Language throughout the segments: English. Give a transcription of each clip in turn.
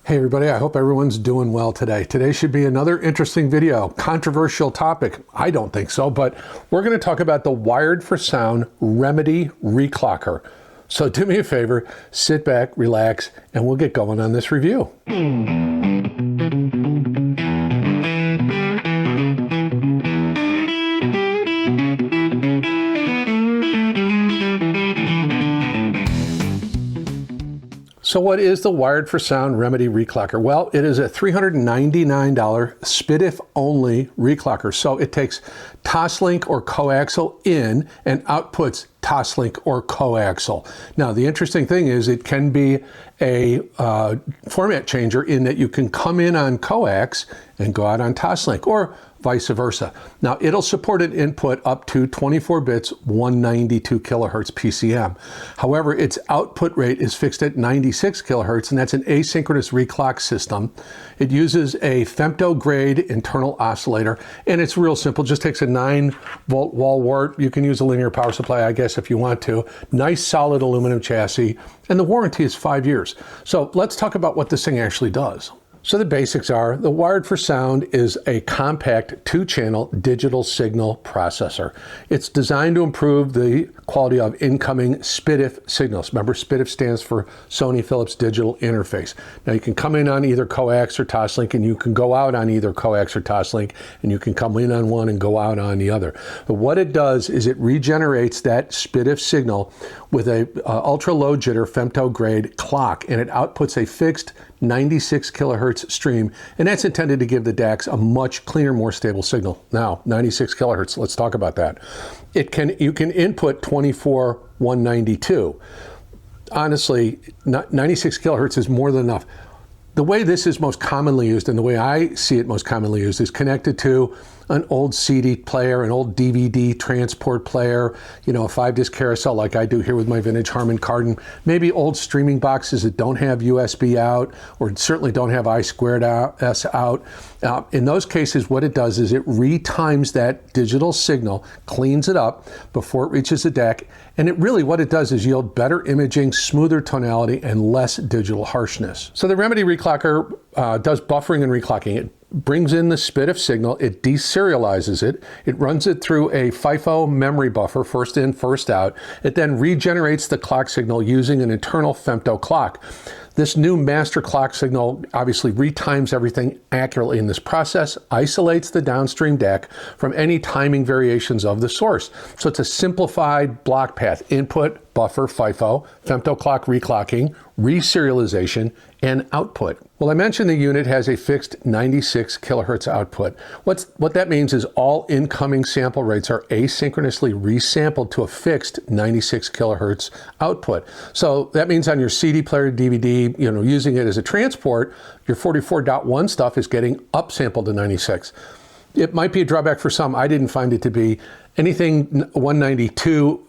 Hey everybody, I hope everyone's doing well today. Today should be another interesting video. Controversial topic. I don't think so, but we're going to talk about the Wired for Sound Remedy Reclocker. So do me a favor, sit back, relax, and we'll get going on this review. So what is the Wired for Sound Remedy Reclocker? Well, it is a $399 SPIDF only reclocker. So it takes Toslink or coaxial in and outputs Toslink or coaxial. Now, the interesting thing is it can be a format changer in that you can come in on coax and go out on Toslink, or vice versa. Now, it'll support an input up to 24 bits, 192 kilohertz PCM. However, its output rate is fixed at 96 kilohertz, and that's an asynchronous reclock system. It uses a femto-grade internal oscillator, and it's real simple. Just takes a 9-volt wall wart. You can use a linear power supply, I guess, if you want to. Nice, solid aluminum chassis, and the warranty is 5 years. So let's talk about what this thing actually does. So the basics are, the Wired for Sound is a compact 2-channel digital signal processor. It's designed to improve the quality of incoming SPIDF signals. Remember, SPIDF stands for Sony Philips Digital Interface. Now you can come in on either coax or Toslink, and you can go out on either coax or Toslink, and you can come in on one and go out on the other. But what it does is it regenerates that SPIDF signal with a ultra low jitter femto grade clock, and it outputs a fixed 96 kilohertz stream, and that's intended to give the DACs a much cleaner, more stable signal. Now, 96 kilohertz, let's talk about that. You can input 24 192. Honestly, 96 kilohertz is more than enough. The way this is most commonly used, and the way I see it most commonly used, is connected to an old CD player, an old DVD transport player, you know, a 5-disc carousel like I do here with my vintage Harman Kardon, maybe old streaming boxes that don't have USB out, or certainly don't have I2S out. In those cases, what it does is it retimes that digital signal, cleans it up before it reaches the DAC, and what it does is yield better imaging, smoother tonality, and less digital harshness. So the Remedy Reclocker does buffering and reclocking. It brings in the SPIDF signal, it deserializes it, it runs it through a FIFO memory buffer, first in, first out. It then regenerates the clock signal using an internal femto clock. This new master clock signal obviously retimes everything accurately in this process, isolates the downstream DAC from any timing variations of the source. So it's a simplified block path: input, buffer, FIFO, femto clock reclocking, reserialization, and output. Well, I mentioned the unit has a fixed 96 kilohertz output. What that means is all incoming sample rates are asynchronously resampled to a fixed 96 kilohertz output. So that means on your CD player, DVD, using it as a transport, your 44.1 stuff is getting upsampled to 96. It might be a drawback for some. I didn't find it to be. Anything 192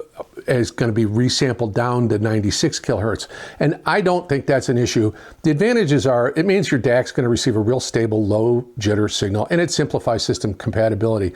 is going to be resampled down to 96 kilohertz. And I don't think that's an issue. The advantages are, it means your DAC's going to receive a real stable, low jitter signal, and it simplifies system compatibility.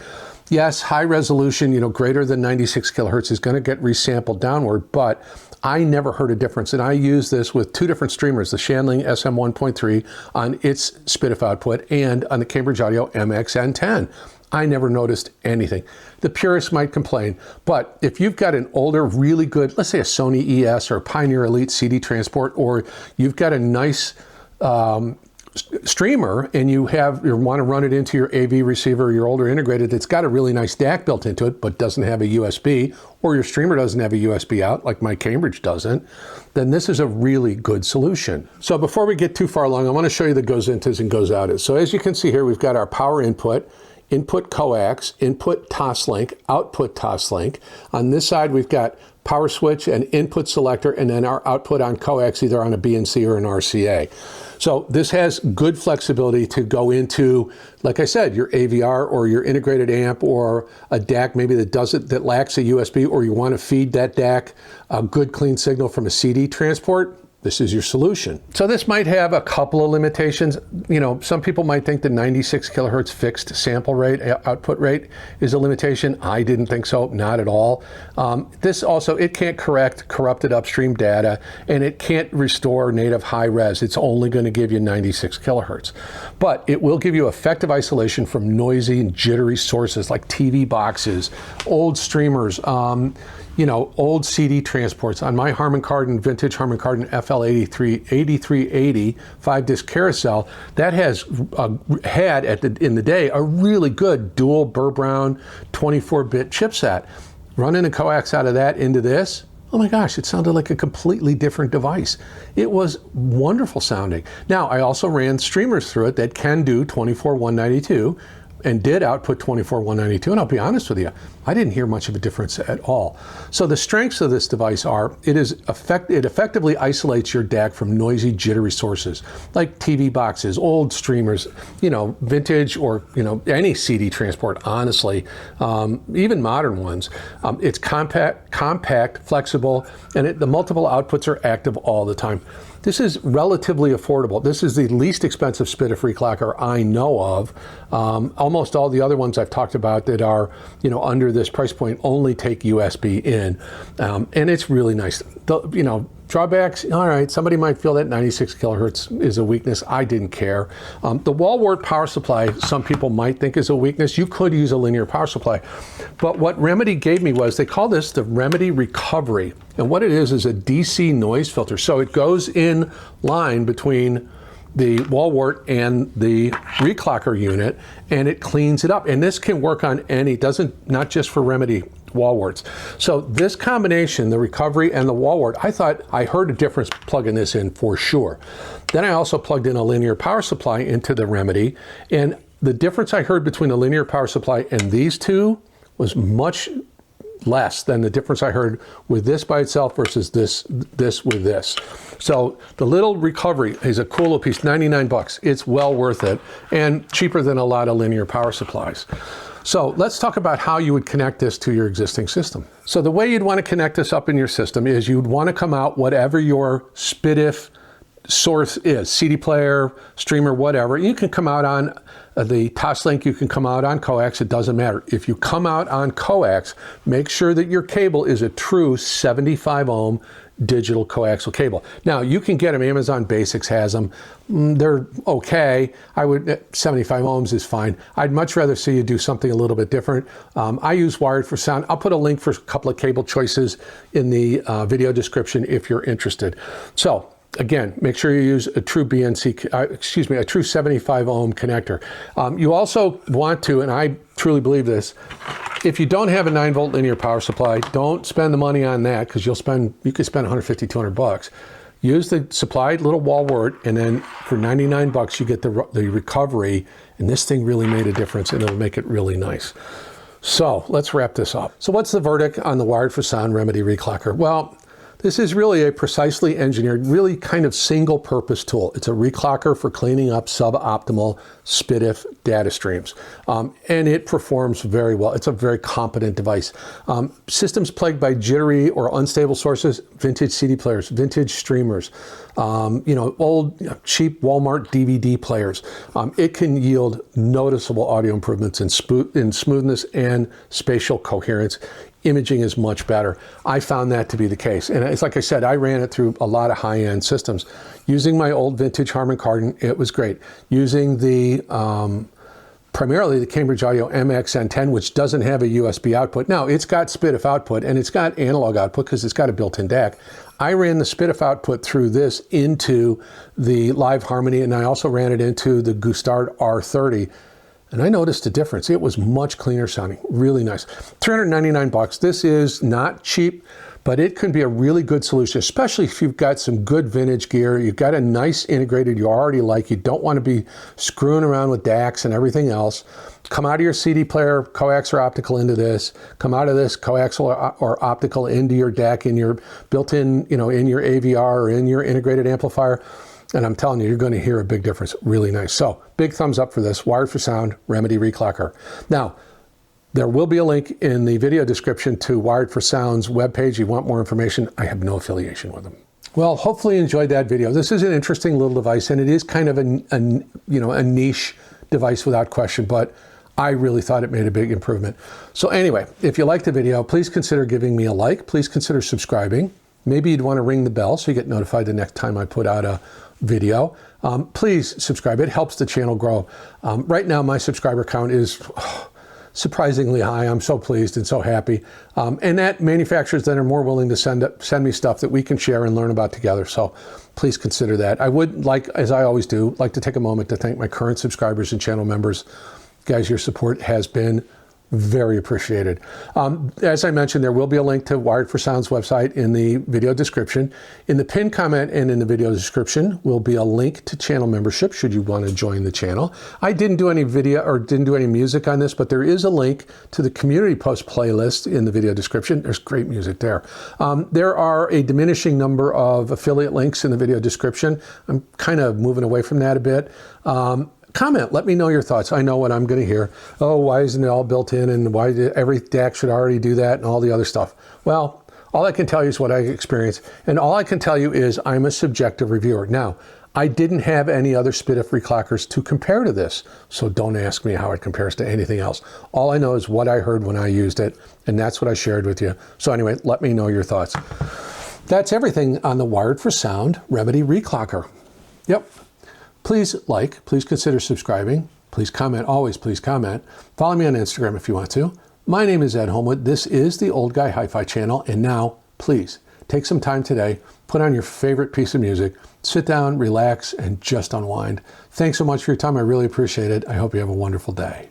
Yes, high resolution, greater than 96 kilohertz is going to get resampled downward, but I never heard a difference. And I use this with 2 different streamers, the Shanling SM1.3 on its SPIDF output and on the Cambridge Audio MXN10. I never noticed anything. The purists might complain, but if you've got an older, really good, let's say a Sony ES or a Pioneer Elite CD transport, or you've got a nice streamer and you want to run it into your AV receiver, your older integrated that's got a really nice DAC built into it but doesn't have a USB, or your streamer doesn't have a USB out like my Cambridge doesn't, then this is a really good solution. So before we get too far along, I want to show you the goes intos and goes outs. So as you can see here, we've got our power input coax, input Toslink, output Toslink. On this side, we've got power switch and input selector, and then our output on coax, either on a BNC or an RCA. So this has good flexibility to go into, like I said, your AVR or your integrated amp, or a DAC maybe that lacks a USB, or you want to feed that DAC a good clean signal from a CD transport. this is your solution. So this might have a couple of limitations. You know, some people might think the 96 kilohertz fixed sample rate, output rate is a limitation. I didn't think so, not at all. This also, it can't correct corrupted upstream data, and it can't restore native high res. It's only going to give you 96 kilohertz. But it will give you effective isolation from noisy and jittery sources like TV boxes, old streamers, you know, old CD transports. On my Harman Kardon, vintage Harman Kardon FL8380 5-disc carousel, that has had in the day a really good dual Burr Brown 24-bit chipset. Running a coax out of that into this, oh my gosh, it sounded like a completely different device. It was wonderful sounding. Now, I also ran streamers through it that can do 24-192, and did output 24-192, and I'll be honest with you, I didn't hear much of a difference at all. So the strengths of this device are, it effectively isolates your DAC from noisy, jittery sources, like TV boxes, old streamers, you know, vintage, or, you know, any CD transport, honestly, even modern ones. It's compact, flexible, and the multiple outputs are active all the time. This is relatively affordable. This is the least expensive SPIDF Reclocker I know of. Almost all the other ones I've talked about that are, you know, under this price point only take USB in, and it's really nice. You know, drawbacks, all right, somebody might feel that 96 kilohertz is a weakness. I didn't care. The wall wart power supply, some people might think is a weakness. You could use a linear power supply. But what Remedy gave me was, they call this the Remedy Recovery. And what it is a DC noise filter. So it goes in line between the wall wart and the reclocker unit, and it cleans it up. And this can work on any, not just for Remedy wall warts. So this combination, the recovery and the wall wart, I thought I heard a difference plugging this in for sure. Then I also plugged in a linear power supply into the Remedy, and the difference I heard between the linear power supply and these two was much less than the difference I heard with this by itself versus this with this. So the little recovery is a cool little piece, 99 bucks. It's well worth it, and cheaper than a lot of linear power supplies. So let's talk about how you would connect this to your existing system. So the way you'd want to connect this up in your system is you'd want to come out whatever your SPIDF source is, CD player, streamer, whatever. You can come out on the Toslink, you can come out on coax, it doesn't matter. If you come out on coax, make sure that your cable is a true 75 ohm digital coaxial cable. Now, you can get them, Amazon Basics has them. They're okay. 75 ohms is fine. I'd much rather see you do something a little bit different. I use Wyred for sound. I'll put a link for a couple of cable choices in the video description if you're interested. So, again, make sure you use a true a true 75 ohm connector. You also want to, and I truly believe this, if you don't have a 9-volt linear power supply, don't spend the money on that, because you could spend 150, 200 bucks. Use the supplied little wall wart, and then for 99 bucks you get the recovery, and this thing really made a difference, and it'll make it really nice. So let's wrap this up. So what's the verdict on the Wyred for Sound Remedy Reclocker? Well, this is really a precisely engineered, really kind of single-purpose tool. It's a reclocker for cleaning up suboptimal SPIDF data streams. And it performs very well. It's a very competent device. Systems plagued by jittery or unstable sources, vintage CD players, vintage streamers, you know, old cheap Walmart DVD players. It can yield noticeable audio improvements in smoothness and spatial coherence. Imaging is much better. I found that to be the case. And it's like I said, I ran it through a lot of high-end systems. Using my old vintage Harman Kardon, it was great. Using the primarily the Cambridge Audio MXN10, which doesn't have a USB output. Now, it's got SPIDF output, and it's got analog output because it's got a built-in DAC. I ran the SPIDF output through this into the Live Harmony, and I also ran it into the Gustard R30. And I noticed a difference. It was much cleaner sounding, really nice. 399 bucks. This is not cheap, but it can be a really good solution, especially if you've got some good vintage gear. You've got a nice integrated you already like. You don't want to be screwing around with DACs and everything else. Come out of your CD player, coax or optical into this. Come out of this coaxial or optical into your DAC in your built-in, you know, in your AVR or in your integrated amplifier. And I'm telling you, you're going to hear a big difference. Really nice. So, big thumbs up for this. Wyred for Sound Remedy Reclocker. Now, there will be a link in the video description to Wyred for Sound's webpage. You want more information? I have no affiliation with them. Well, hopefully you enjoyed that video. This is an interesting little device, and it is kind of a niche device without question, but I really thought it made a big improvement. So anyway, if you liked the video, please consider giving me a like. Please consider subscribing. Maybe you'd want to ring the bell so you get notified the next time I put out a video. Please subscribe. It helps the channel grow. Right now, my subscriber count is surprisingly high. I'm so pleased and so happy. And that manufacturers that are more willing to send me stuff that we can share and learn about together. So please consider that. I would like, as I always do, like to take a moment to thank my current subscribers and channel members. Guys, your support has been very appreciated. As I mentioned, there will be a link to Wired for Sound's website in the video description. In the pinned comment and in the video description will be a link to channel membership should you want to join the channel. I didn't do any video or didn't do any music on this, but there is a link to the community post playlist in the video description. There's great music there. There are a diminishing number of affiliate links in the video description. I'm kind of moving away from that a bit. Comment, let me know your thoughts. I know what I'm going to hear. Oh, why isn't it all built in, and why every DAC should already do that and all the other stuff. Well, all I can tell you is what I experienced, and all I can tell you is I'm a subjective reviewer. Now, I didn't have any other SPIDF reclockers to compare to this, so don't ask me how it compares to anything else. All I know is what I heard when I used it, and that's what I shared with you. So anyway, let me know your thoughts. That's everything on the Wired for Sound Remedy Reclocker. Yep. Please like, please consider subscribing, please comment, always please comment. Follow me on Instagram if you want to. My name is Ed Homewood. This is the Old Guy Hi-Fi channel, and now, please, take some time today, put on your favorite piece of music, sit down, relax, and just unwind. Thanks so much for your time. I really appreciate it. I hope you have a wonderful day.